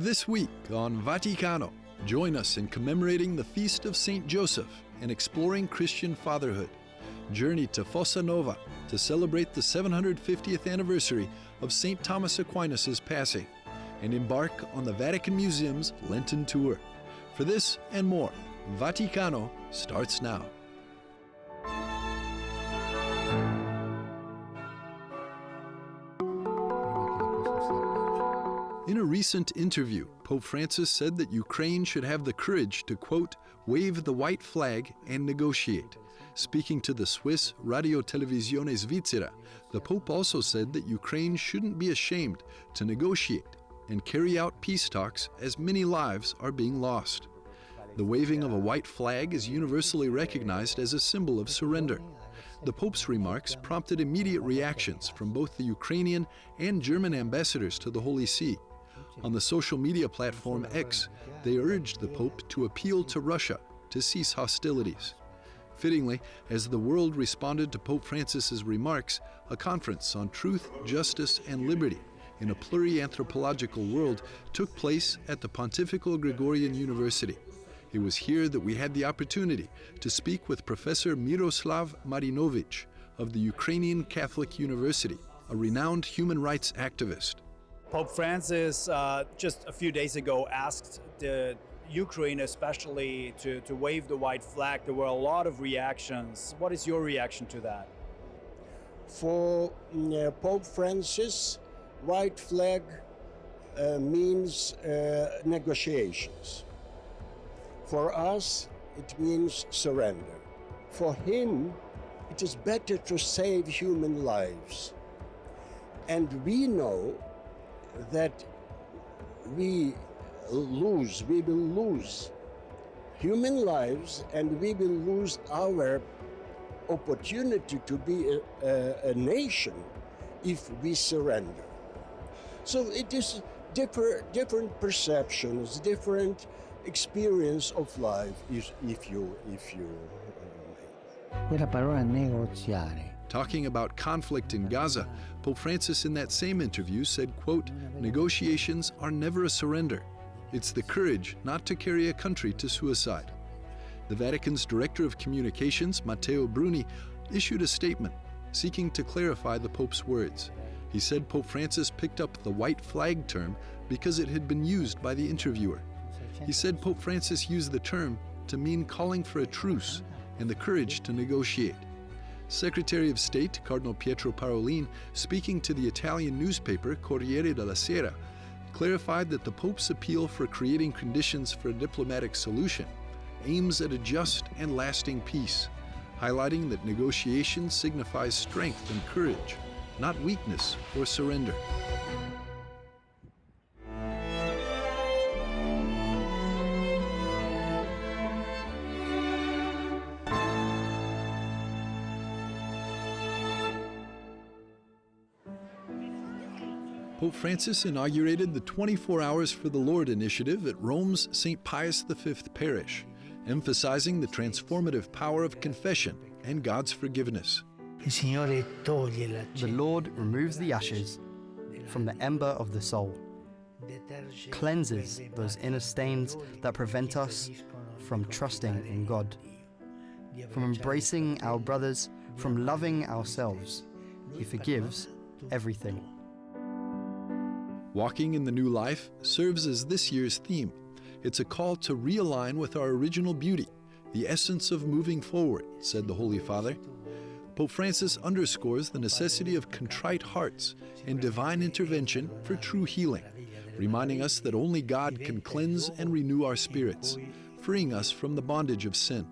This week on Vaticano, join us in commemorating the feast of St. Joseph and exploring Christian fatherhood. Journey to Fossa Nova to celebrate the 750th anniversary of St. Thomas Aquinas' passing, and embark on the Vatican Museum's Lenten tour. For this and more, Vaticano starts now. In a recent interview, Pope Francis said that Ukraine should have the courage to, quote, wave the white flag and negotiate. Speaking to the Swiss Radio Televisione Svizzera, the Pope also said that Ukraine shouldn't be ashamed to negotiate and carry out peace talks as many lives are being lost. The waving of a white flag is universally recognized as a symbol of surrender. The Pope's remarks prompted immediate reactions from both the Ukrainian and German ambassadors to the Holy See. On the social media platform X, they urged the Pope to appeal to Russia to cease hostilities. Fittingly, as the world responded to Pope Francis's remarks, a conference on truth, justice, and liberty in a pluri-anthropological world took place at the Pontifical Gregorian University. It was here that we had the opportunity to speak with Professor Miroslav Marinovich of the Ukrainian Catholic University, a renowned human rights activist. Pope Francis just a few days ago asked the Ukraine especially to wave the white flag. There were a lot of reactions. What is your reaction to that? For Pope Francis, white flag means negotiations. For us, it means surrender. For him, it is better to save human lives. And we know that we will lose human lives, and we will lose our opportunity to be a nation if we surrender. So it is different perceptions, different experience of life if you Quella parola negoziare. Talking about conflict in Gaza, Pope Francis in that same interview said, quote, negotiations are never a surrender. It's the courage not to carry a country to suicide. The Vatican's Director of Communications, Matteo Bruni, issued a statement seeking to clarify the Pope's words. He said Pope Francis picked up the white flag term because it had been used by the interviewer. He said Pope Francis used the term to mean calling for a truce and the courage to negotiate. Secretary of State Cardinal Pietro Parolin, speaking to the Italian newspaper Corriere della Sera, clarified that the Pope's appeal for creating conditions for a diplomatic solution aims at a just and lasting peace, highlighting that negotiation signifies strength and courage, not weakness or surrender. Pope Francis inaugurated the 24 Hours for the Lord initiative at Rome's St. Pius V Parish, emphasizing the transformative power of confession and God's forgiveness. The Lord removes the ashes from the ember of the soul, cleanses those inner stains that prevent us from trusting in God, from embracing our brothers, from loving ourselves. He forgives everything. Walking in the New Life serves as this year's theme. It's a call to realign with our original beauty, the essence of moving forward, said the Holy Father. Pope Francis underscores the necessity of contrite hearts and divine intervention for true healing, reminding us that only God can cleanse and renew our spirits, freeing us from the bondage of sin.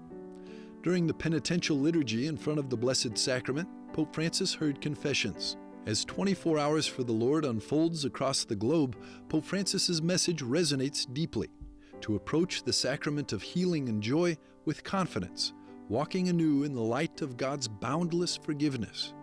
During the penitential liturgy in front of the Blessed Sacrament, Pope Francis heard confessions. As 24 Hours for the Lord unfolds across the globe, Pope Francis's message resonates deeply: to approach the sacrament of healing and joy with confidence, walking anew in the light of God's boundless forgiveness.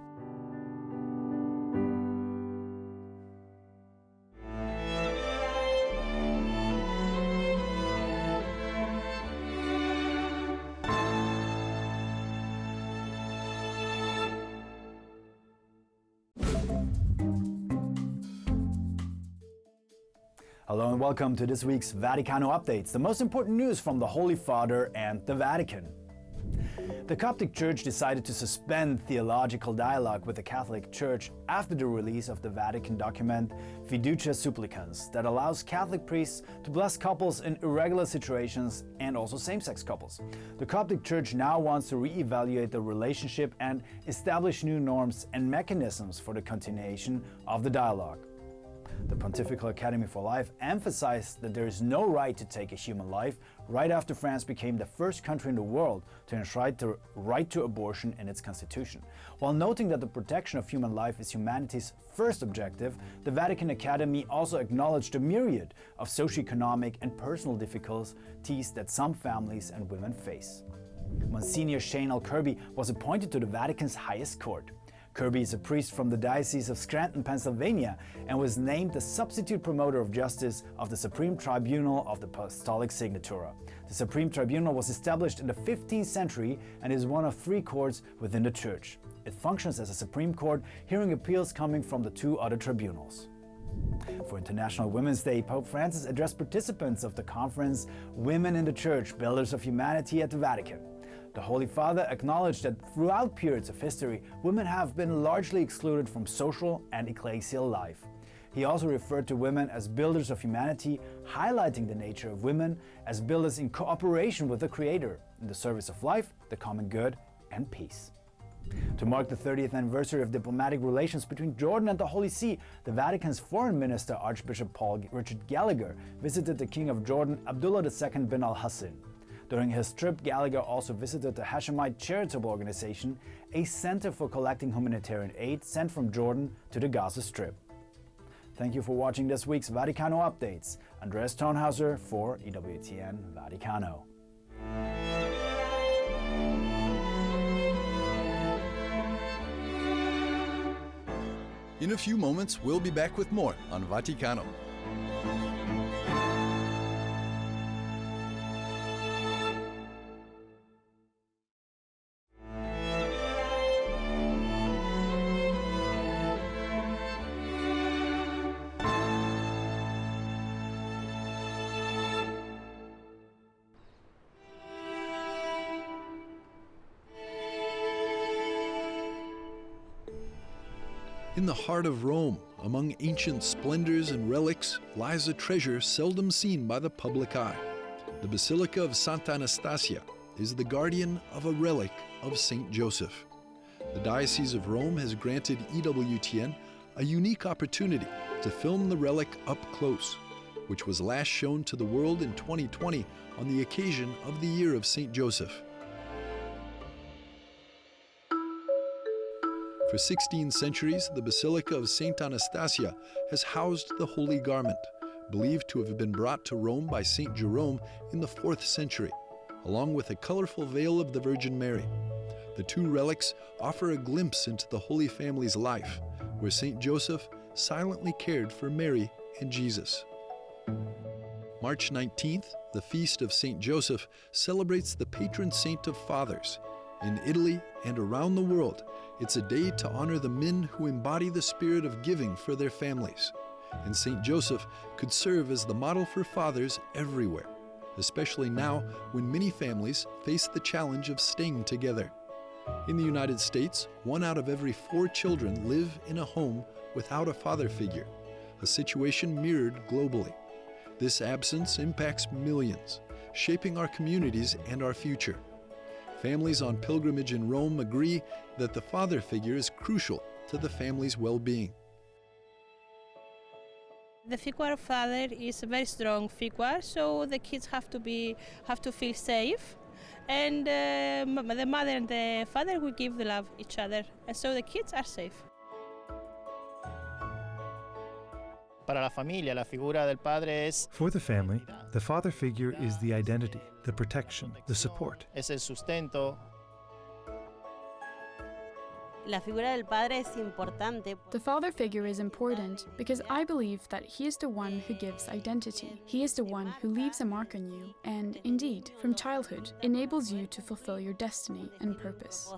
Hello and welcome to this week's Vaticano Updates, the most important news from the Holy Father and the Vatican. The Coptic Church decided to suspend theological dialogue with the Catholic Church after the release of the Vatican document Fiducia Supplicans that allows Catholic priests to bless couples in irregular situations and also same-sex couples. The Coptic Church now wants to re-evaluate the relationship and establish new norms and mechanisms for the continuation of the dialogue. The Pontifical Academy for Life emphasized that there is no right to take a human life right after France became the first country in the world to enshrine the right to abortion in its constitution. While noting that the protection of human life is humanity's first objective, the Vatican Academy also acknowledged the myriad of socioeconomic and personal difficulties that some families and women face. Monsignor Shane L. Kirby was appointed to the Vatican's highest court. Kirby is a priest from the Diocese of Scranton, Pennsylvania, and was named the substitute promoter of justice of the Supreme Tribunal of the Apostolic Signatura. The Supreme Tribunal was established in the 15th century and is one of 3 courts within the Church. It functions as a Supreme Court, hearing appeals coming from the 2 other tribunals. For International Women's Day, Pope Francis addressed participants of the conference Women in the Church, Builders of Humanity at the Vatican. The Holy Father acknowledged that throughout periods of history, women have been largely excluded from social and ecclesial life. He also referred to women as builders of humanity, highlighting the nature of women as builders in cooperation with the Creator, in the service of life, the common good, and peace. To mark the 30th anniversary of diplomatic relations between Jordan and the Holy See, the Vatican's Foreign Minister, Archbishop Paul Richard Gallagher, visited the King of Jordan, Abdullah II bin al-Hassan. During his trip, Gallagher also visited the Hashemite charitable organization, a center for collecting humanitarian aid sent from Jordan to the Gaza Strip. Thank you for watching this week's Vaticano Updates. Andreas Tonhauser for EWTN Vaticano. In a few moments, we'll be back with more on Vaticano. In the heart of Rome, among ancient splendors and relics, lies a treasure seldom seen by the public eye. The Basilica of Santa Anastasia is the guardian of a relic of Saint Joseph. The Diocese of Rome has granted EWTN a unique opportunity to film the relic up close, which was last shown to the world in 2020 on the occasion of the Year of Saint Joseph. For 16 centuries, the Basilica of St. Anastasia has housed the Holy Garment, believed to have been brought to Rome by St. Jerome in the 4th century, along with a colorful veil of the Virgin Mary. The 2 relics offer a glimpse into the Holy Family's life, where St. Joseph silently cared for Mary and Jesus. March 19th, the feast of St. Joseph, celebrates the patron saint of fathers. In Italy and around the world, it's a day to honor the men who embody the spirit of giving for their families. And St. Joseph could serve as the model for fathers everywhere, especially now when many families face the challenge of staying together. In the United States, 1 out of every 4 children live in a home without a father figure, a situation mirrored globally. This absence impacts millions, shaping our communities and our future. Families on pilgrimage in Rome agree that the father figure is crucial to the family's well-being. The figure of father is a very strong figure, so the kids have to feel safe, and the mother and the father will give the love each other, and so the kids are safe. Para la familia, la figura del padre es For the family, the father figure is the identity, the protection, the support. es el sustento. La figura del padre es importante. The father figure is important because I believe that he is the one who gives identity. He is the one who leaves a mark on you and, indeed, from childhood, enables you to fulfill your destiny and purpose.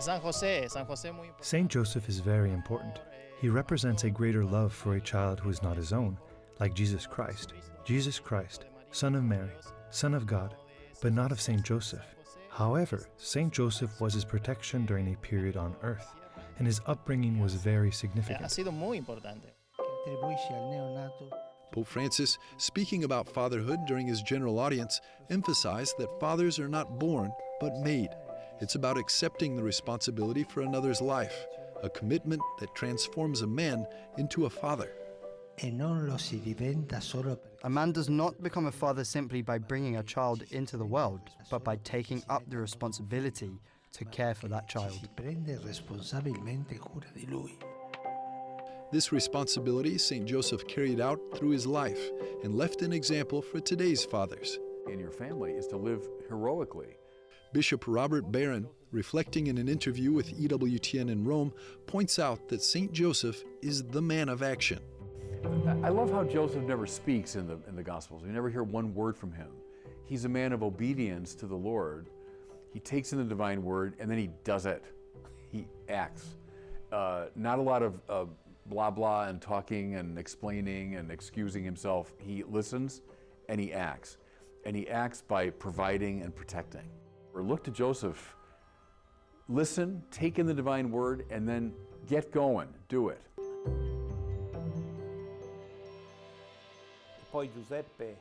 San José muy importante. Saint Joseph is very important. He represents a greater love for a child who is not his own, like Jesus Christ. Jesus Christ, Son of Mary, Son of God, but not of Saint Joseph. However, Saint Joseph was his protection during a period on earth, and his upbringing was very Ha significant. sido muy importante. Pope Francis, speaking about fatherhood during his general audience, emphasized that fathers are not born, but made. It's about accepting the responsibility for another's life, a commitment that transforms a man into a father. E non lo si diventa solo per A man does not become a father simply by bringing a child into the world, but by taking up the responsibility to care for that child. si prende responsabilmente cura di lui. This responsibility St. Joseph carried out through his life and left an example for today's fathers. In your family is to live heroically. Bishop Robert Barron, reflecting in an interview with EWTN in Rome, points out that St. Joseph is the man of action. I love how Joseph never speaks in the Gospels. You never hear one word from him. He's a man of obedience to the Lord. He takes in the divine word and then he does it. He acts. Not a lot of blah blah and talking and explaining and excusing himself. He listens and he acts. And he acts by providing and protecting. Or look to Joseph, listen, take in the divine word, and then get going, do it. Poi Giuseppe.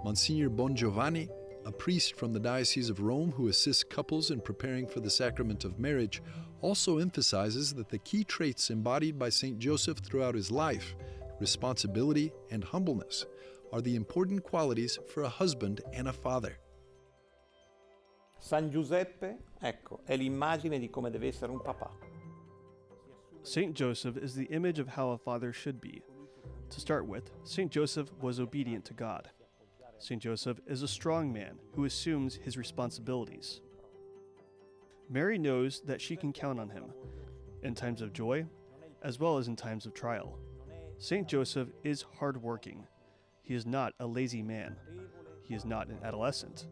Monsignor Bongiovanni, a priest from the Diocese of Rome who assists couples in preparing for the sacrament of marriage, also emphasizes that the key traits embodied by St. Joseph throughout his life, responsibility and humbleness, are the important qualities for a husband and a father. San Giuseppe, ecco, è l'immagine di come deve essere un papà. Saint Joseph is the image of how a father should be. To start with, Saint Joseph was obedient to God. Saint Joseph is a strong man who assumes his responsibilities. Mary knows that she can count on him, in times of joy, as well as in times of trial. Saint Joseph is hardworking. He is not a lazy man. He is not an adolescent.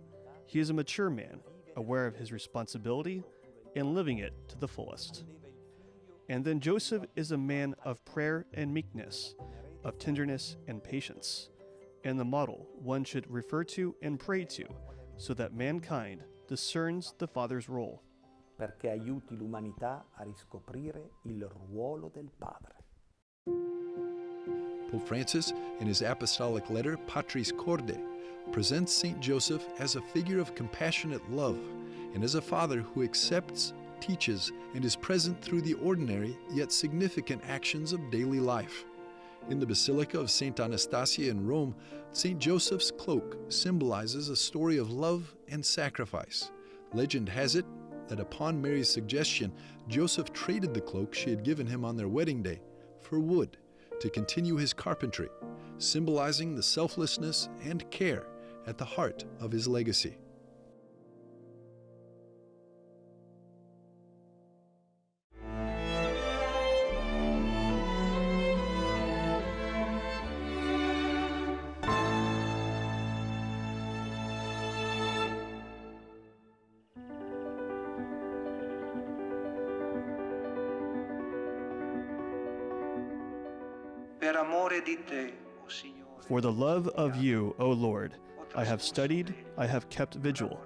He is a mature man, aware of his responsibility and living it to the fullest. And then Joseph is a man of prayer and meekness, of tenderness and patience, and the model one should refer to and pray to, so that mankind discerns the Father's role. Perché aiuti l'umanità a riscoprire il ruolo del padre. Pope Francis, in his apostolic letter Patris Corde, presents St. Joseph as a figure of compassionate love and as a father who accepts, teaches, and is present through the ordinary yet significant actions of daily life. In the Basilica of St. Anastasia in Rome, St. Joseph's cloak symbolizes a story of love and sacrifice. Legend has it that upon Mary's suggestion, Joseph traded the cloak she had given him on their wedding day for wood to continue his carpentry, symbolizing the selflessness and care at the heart of his legacy. For the love of you, O Lord, I have studied, I have kept vigil.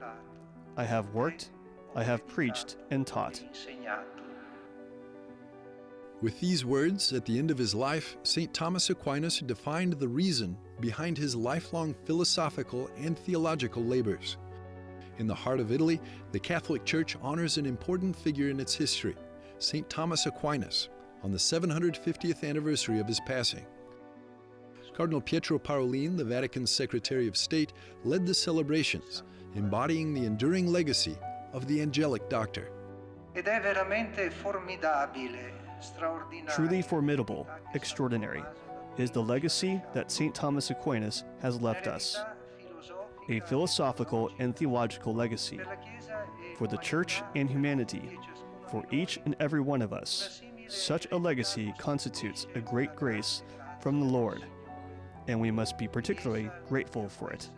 I have worked, I have preached and taught. With these words, at the end of his life, St. Thomas Aquinas defined the reason behind his lifelong philosophical and theological labors. In the heart of Italy, the Catholic Church honors an important figure in its history, St. Thomas Aquinas, on the 750th anniversary of his passing. Cardinal Pietro Parolin, the Vatican's Secretary of State, led the celebrations, embodying the enduring legacy of the angelic doctor. Truly formidable, extraordinary, is the legacy that St. Thomas Aquinas has left us. A philosophical and theological legacy for the Church and humanity, for each and every one of us. Such a legacy constitutes a great grace from the Lord, and we must be particularly grateful for it.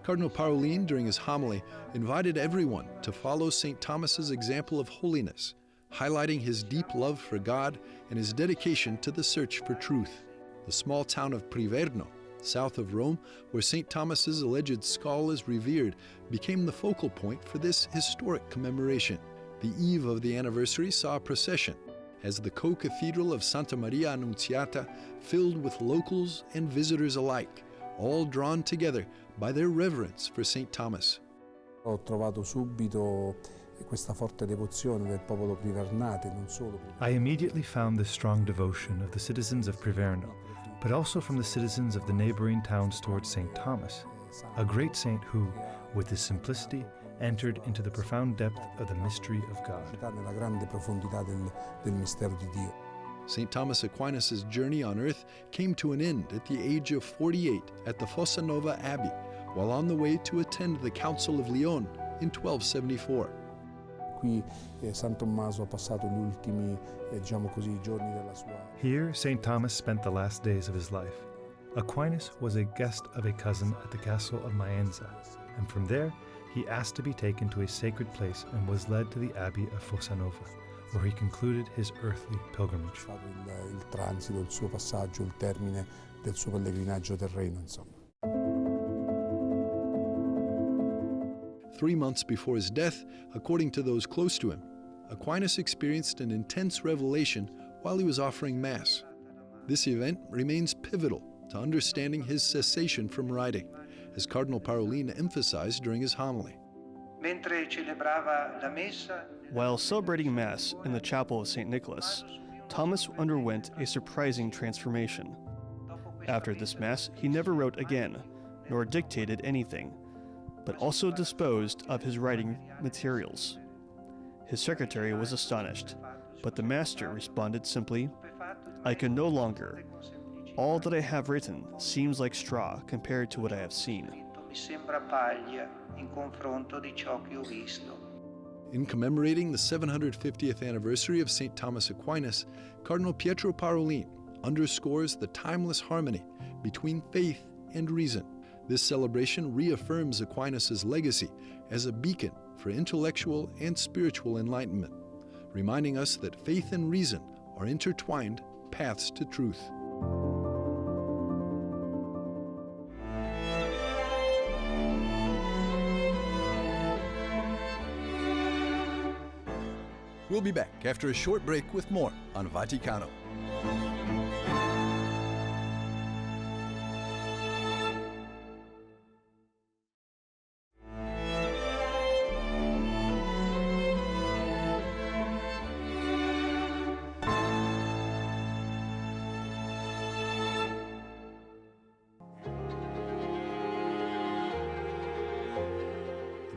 Cardinal Parolin, during his homily, invited everyone to follow St. Thomas's example of holiness, highlighting his deep love for God and his dedication to the search for truth. The small town of Priverno, south of Rome, where St. Thomas's alleged skull is revered, became the focal point for this historic commemoration. The eve of the anniversary saw a procession, as the co-cathedral of Santa Maria Annunziata filled with locals and visitors alike, all drawn together by their reverence for St. Thomas. Ho trovato subito questa forte devozione del popolo privernate, non solo. I immediately found the strong devotion of the citizens of Priverno, but also from the citizens of the neighboring towns towards St. Thomas, a great saint who, with his simplicity, entered into the profound depth of the mystery of God. Nella grande profondità del mistero di Dio. St. Thomas Aquinas' journey on earth came to an end at the age of 48 at the Fossa Nova Abbey, while on the way to attend the Council of Lyon in 1274. Qui San Tommaso ha passato gli ultimi, diciamo così, giorni della sua. Here, St. Thomas spent the last days of his life. Aquinas was a guest of a cousin at the castle of Maenza, and from there, he asked to be taken to a sacred place and was led to the Abbey of Fossa Nova, where he concluded his earthly pilgrimage. Il transito, il suo passaggio, il termine del suo pellegrinaggio terreno, insomma. 3 months before his death, according to those close to him, Aquinas experienced an intense revelation while he was offering Mass. This event remains pivotal to understanding his cessation from writing, as Cardinal Parolin emphasized during his homily. While celebrating Mass in the chapel of St. Nicholas, Thomas underwent a surprising transformation. After this Mass, he never wrote again, nor dictated anything, but also disposed of his writing materials. His secretary was astonished, but the master responded simply, "I can no longer. All that I have written seems like straw compared to what I have seen." In commemorating the 750th anniversary of St. Thomas Aquinas, Cardinal Pietro Parolin underscores the timeless harmony between faith and reason. This celebration reaffirms Aquinas' legacy as a beacon for intellectual and spiritual enlightenment, reminding us that faith and reason are intertwined paths to truth. We'll be back after a short break with more on Vaticano.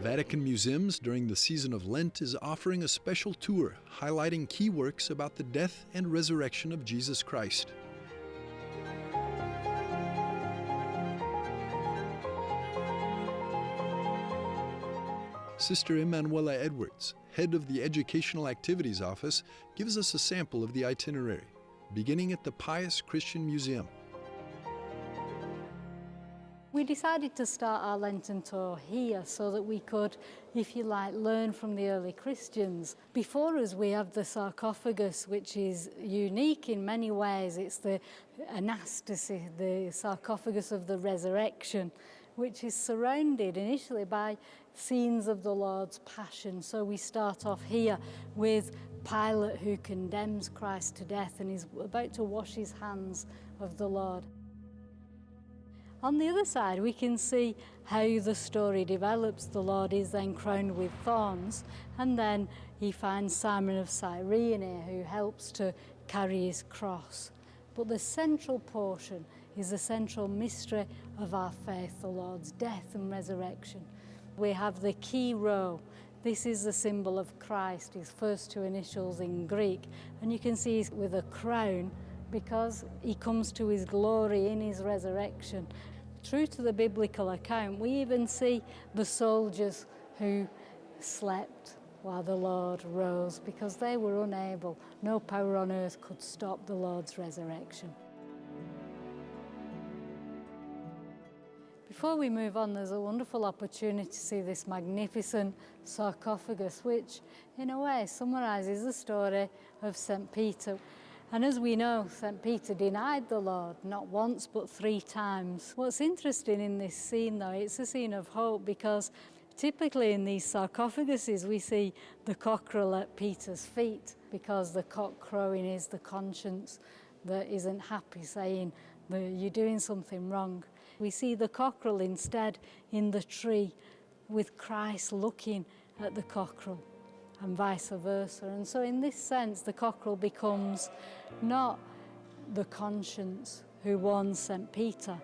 Vatican Museums during the season of Lent is offering a special tour highlighting key works about the death and resurrection of Jesus Christ. Sister Emanuela Edwards, head of the Educational Activities Office, gives us a sample of the itinerary, beginning at the Pious Christian Museum. We decided to start our Lenten tour here so that we could, if you like, learn from the early Christians. Before us we have the sarcophagus, which is unique in many ways. It's the anastasy, the sarcophagus of the resurrection, which is surrounded initially by scenes of the Lord's Passion. So we start off here with Pilate, who condemns Christ to death and is about to wash his hands of the Lord. On the other side, we can see how the story develops. The Lord is then crowned with thorns, and then he finds Simon of Cyrene, who helps to carry his cross. But the central portion is the central mystery of our faith, the Lord's death and resurrection. We have the key row. This is the symbol of Christ, his first two initials in Greek. And you can see he's with a crown because he comes to his glory in his resurrection. True to the biblical account, we even see the soldiers who slept while the Lord rose because they were unable. No power on earth could stop the Lord's resurrection. Before we move on, there's a wonderful opportunity to see this magnificent sarcophagus, which in a way summarises the story of St. Peter. And as we know, St. Peter denied the Lord not once but 3 times. What's interesting in this scene, though, it's a scene of hope, because typically in these sarcophaguses we see the cockerel at Peter's feet, because the cock crowing is the conscience that isn't happy, saying that you're doing something wrong. We see the cockerel instead in the tree, with Christ looking at the cockerel, and vice versa. And so in this sense, the cockerel becomes not the conscience who warns St. Peter,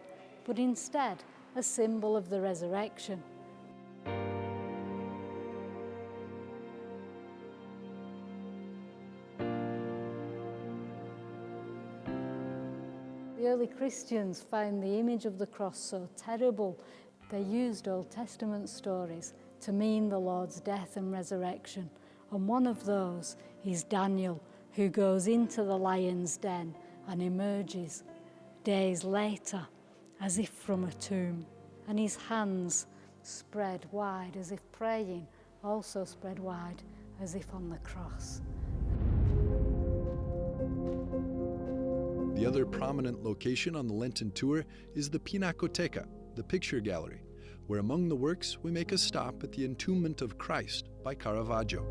but instead a symbol of the resurrection. The early Christians found the image of the cross so terrible, they used Old Testament stories to mean the Lord's death and resurrection. And one of those is Daniel, who goes into the lion's den and emerges days later as if from a tomb. And his hands spread wide as if praying, also spread wide as if on the cross. The other prominent location on the Lenten tour is the Pinacoteca, the picture gallery, where among the works we make a stop at the Entombment of Christ by Caravaggio.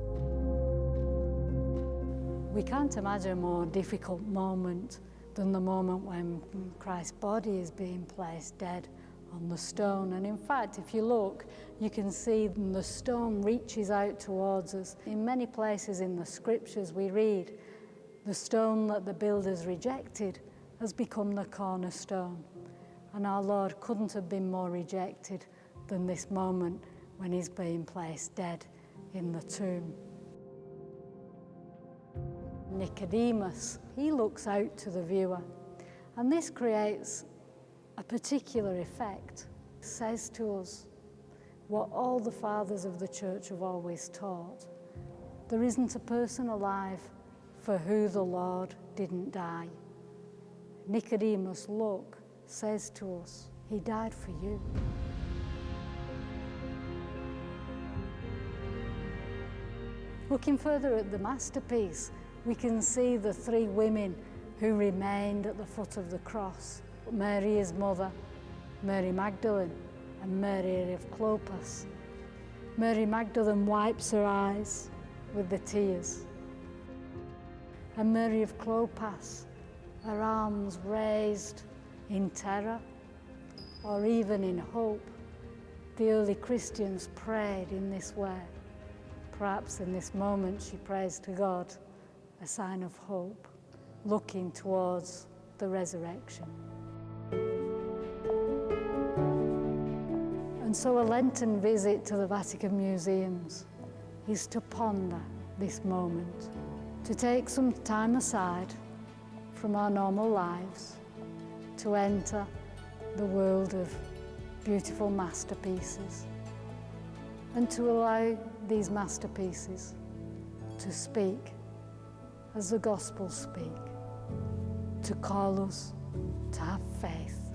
We can't imagine a more difficult moment than the moment when Christ's body is being placed dead on the stone. And in fact, if you look, you can see the stone reaches out towards us. In many places in the scriptures we read, the stone that the builders rejected has become the cornerstone. And our Lord couldn't have been more rejected than this moment when he's being placed dead in the tomb. Nicodemus, he looks out to the viewer, and this creates a particular effect. It says to us what all the fathers of the church have always taught. There isn't a person alive for who the Lord didn't die. Nicodemus, look, says to us, he died for you. Looking further at the masterpiece, we can see the 3 women who remained at the foot of the cross. Mary, his mother, Mary Magdalene, and Mary of Clopas. Mary Magdalene wipes her eyes with the tears. And Mary of Clopas, her arms raised in terror or even in hope. The early Christians prayed in this way. Perhaps in this moment she prays to God, a sign of hope, looking towards the resurrection. And so a Lenten visit to the Vatican museums is to ponder this moment, to take some time aside from our normal lives, to enter the world of beautiful masterpieces, and to allow these masterpieces to speak as the Gospels speak, to call us to have faith.